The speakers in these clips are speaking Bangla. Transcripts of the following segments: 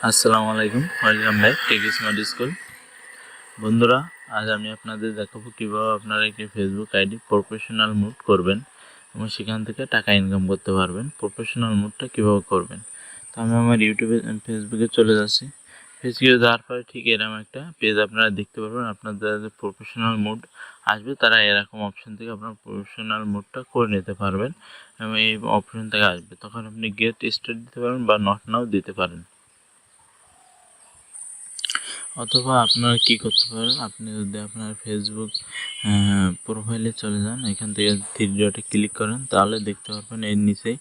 আসসালামু আলাইকুম, welcome back tech smart school. বন্ধুরা, আজ আমি আপনাদের দেখাবো কীভাবে আপনারা একটি ফেসবুক আইডি প্রফেশনাল মুড করবেন এবং সেখান থেকে টাকা ইনকাম করতে পারবেন। প্রফেশনাল মুডটা কীভাবে করবেন, তো আমি আমার ফেসবুকে চলে যাচ্ছি। ফেসবুকে যাওয়ার পরে ঠিক এরকম একটা পেজ আপনারা দেখতে পারবেন। আপনাদের যে প্রফেশনাল মুড আসবে, তারা এরকম অপশন থেকে আপনার প্রফেশনাল মুডটা করে নিতে পারবেন এবং এই অপশন থেকে আসবে। তখন আপনি গেট স্টার্ট দিতে পারেন বা নট নাও দিতে পারেন। অথবা আপনারা কি করতে পারেন, আপনি যদি আপনার ফেসবুক প্রোফাইলে চলে যান, এখান থেকে থ্রি ডটে ক্লিক করেন, তাহলে দেখতে পারবেন এর নিচেই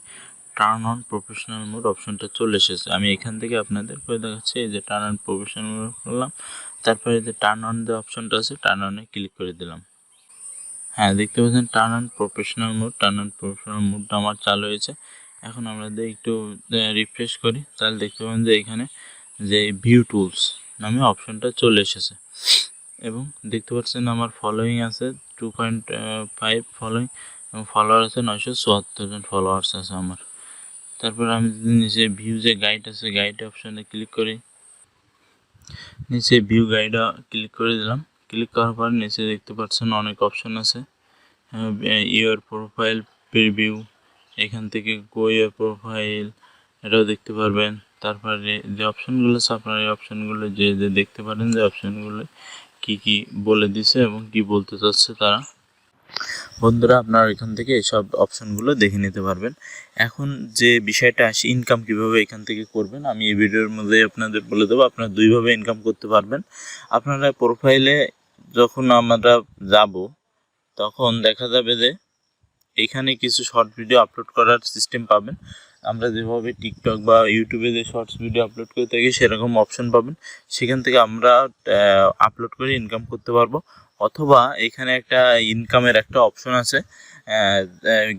টার্ন অন প্রফেশনাল মোড অপশনটা চলে এসেছে। আমি এখান থেকে আপনাদের করে দেখাচ্ছি। এই যে টার্ন অন প্রফেশনাল মোড করলাম, তারপরে যে টার্ন অন যে অপশনটা আছে, টার্ন অনে ক্লিক করে দিলাম। হ্যাঁ, দেখতে পাচ্ছেন টার্ন অন প্রফেশনাল মোডটা আমার চালু হয়েছে। এখন আমরা একটু রিফ্রেশ করি, তাহলে দেখতে পাবেন যে এখানে যে ভিউ টুলস নামে অপশনটা চলে এসেছে এবং দেখতে পাচ্ছেন আমার ফলোয়িং আছে 2.5 ফলোয়িং এবং ফলোয়ার আছে 974 জন ফলোয়ার্স আছে আমার। তারপর আমি যদি নিচে ভিউ যে গাইড আছে, গাইড অপশনে ক্লিক করি, নিচে ভিউ গাইডে ক্লিক করে দিলাম। ক্লিক করার পর নিচে দেখতে পাচ্ছেন অনেক অপশন আছে। ইওর প্রোফাইল প্রিভিউ, এখান থেকে গো ইওর প্রোফাইল, এটাও দেখতে পারবেন। তারপরে যে অপশনগুলো আছে, আপনার এই অপশনগুলো যে দেখতে পারেন যে অপশনগুলো কি বলে দিছে এবং কি বলতে চাচ্ছে তারা। বন্ধুরা, আপনারা এখান থেকে এইসব অপশনগুলো দেখে নিতে পারবেন। এখন যে বিষয়টা আসে, ইনকাম কিভাবে এখান থেকে করবেন, আমি এই ভিডিওর মধ্যে আপনাদের বলে দেবো। আপনারা দুইভাবে ইনকাম করতে পারবেন। আপনারা প্রোফাইলে যখন আমরা যাব, তখন দেখা যাবে যে এখানে কিছু শর্ট ভিডিও আপলোড করার সিস্টেম পাবেন। আমরা যেভাবে টিকটক বা ইউটিউবে যে শর্টস ভিডিও আপলোড করে থাকি, সেরকম অপশন পাবেন। সেখান থেকে আমরা আপলোড করে ইনকাম করতে পারবো। অথবা এখানে একটা ইনকামের একটা অপশন আছে,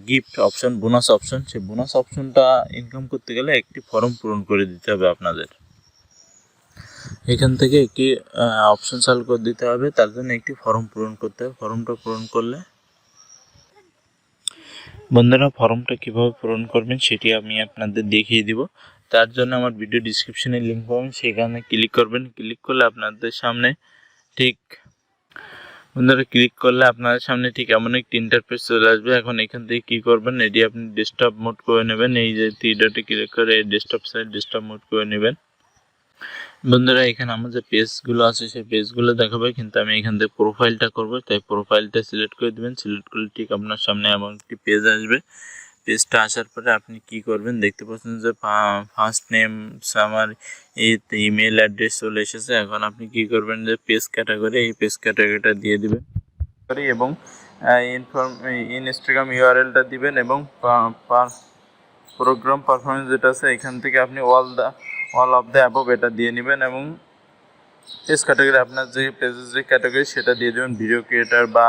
গিফট অপশন, বোনাস অপশন। সেই বোনাস অপশনটা ইনকাম করতে গেলে একটি ফর্ম পূরণ করে দিতে হবে আপনাদের। এখান থেকে একটি অপশন চালু করে দিতে হবে, তার জন্য একটি ফর্ম পূরণ করতে হবে। ফর্মটা পূরণ করলে, বন্ধুরা, ফর্মটা কীভাবে পূরণ করবেন সেটি আমি আপনাদের দেখিয়ে দিব। তার জন্য আমার ভিডিও ডিসক্রিপশনে লিঙ্ক পাবেন, সেখানে ক্লিক করবেন। ক্লিক করলে আপনাদের সামনে ঠিক এমন একটি ইন্টারফেস চলে আসবে। এখন এখান থেকে কী করবেন, এটি আপনি ডেস্কটপ মোড করে নেবেন। এই যে থ্রি ডটে ক্লিক করে ডেস্কটপ মোড করে নেবেন। বন্ধুরা, এখানে আমার যে পেজগুলো আছে সেই পেজগুলো দেখাবে, কিন্তু আমি এখান থেকে প্রোফাইলটা করব, তাই প্রোফাইলটা সিলেক্ট করে দেবেন। সিলেক্ট করলে ঠিক আপনার সামনে এমন একটি পেজ আসবে। পেজটা আসার পরে আপনি কি করবেন, দেখতে পাচ্ছেন যে ফার্স্ট নেম, আমার এই ইমেল অ্যাড্রেস চলে এসেছে। এখন আপনি কি করবেন, যে পেজ ক্যাটাগরি, এই পেজ ক্যাটাগরিটা দিয়ে দিবেন এবং ইনস্টাগ্রাম ইউআরএলটা দিবেন এবং প্রোগ্রাম পারফরমেন্স যেটা আছে, এখান থেকে আপনি অল অফ দ্য অ্যাবভ এটা দিয়ে নেবেন এবং পেজ ক্যাটাগরি আপনার যে পেজের যে ক্যাটাগরি সেটা দিয়ে দেবেন। ভিডিও ক্রিয়েটার বা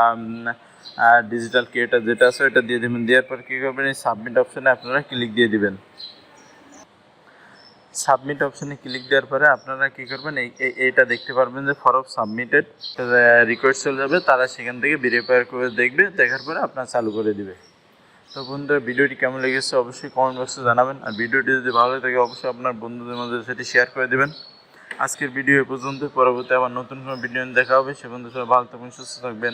ডিজিটাল ক্রিয়েটার যেটা আছে এটা দিয়ে দেবেন। দেওয়ার পর কী করবেন, এই সাবমিট অপশানে আপনারা ক্লিক দিয়ে দিবেন। সাবমিট অপশানে ক্লিক দেওয়ার পরে আপনারা কী করবেন, এইটা দেখতে পারবেন যে ফর্ম সাবমিটেড রিকোয়েস্ট চলে যাবে। তারা সেখান থেকে ভেরিফাই করে দেখবে, দেখার পরে আপনার চালু করে দিবে। তো বন্ধুরা, ভিডিওটি কেমন লেগেছে অবশ্যই কমেন্ট বক্সে জানাবেন। আর ভিডিওটি যদি ভালো লাগে অবশ্যই আপনার বন্ধুদের মধ্যে সেটি শেয়ার করে দেবেন। আজকের ভিডিও এ পর্যন্ত। পরবর্তী আবার নতুন কোনো ভিডিও দেখা হবে। সে বন্ধু সবাই ভালো থাকবেন, সুস্থ থাকবেন।